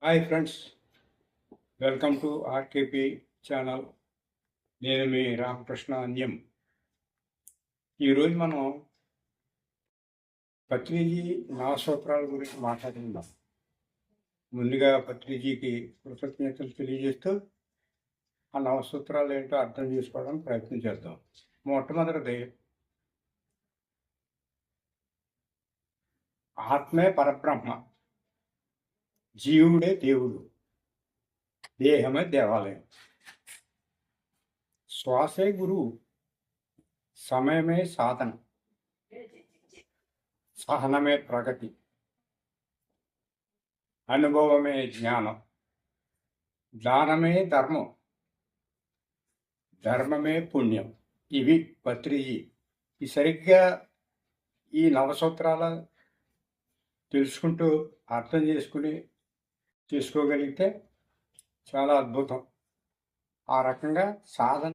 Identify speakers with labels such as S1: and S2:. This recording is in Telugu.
S1: Hi friends, welcome to RKP channel. నేను మీ రామకృష్ణ అన్యం. ఈరోజు మనం పత్రిజీ నవసూత్రాల గురించి మాట్లాడుకుందాం. ముందుగా పత్రిజీకి కృతజ్ఞతలు తెలియజేస్తూ ఆ నవసూత్రాలు ఏంటో అర్థం చేసుకోవడానికి ప్రయత్నం చేద్దాం. మొట్టమొదటిది, ఆత్మే పరబ్రహ్మ, జీవుడే దేవుడు, దేహమే దేవాలయం, శ్వాసే గురువు, సమయమే సాధన, సహనమే ప్రగతి, అనుభవమే జ్ఞానం, దానమే ధర్మం, ధర్మమే పుణ్యం. ఇవి పత్రిజీ. ఈ సరిగ్గా ఈ నవసూత్రాల తెలుసుకుంటూ అర్థం చేసుకోగలిగితే చాలా అద్భుతం. ఆ రకంగా సాధన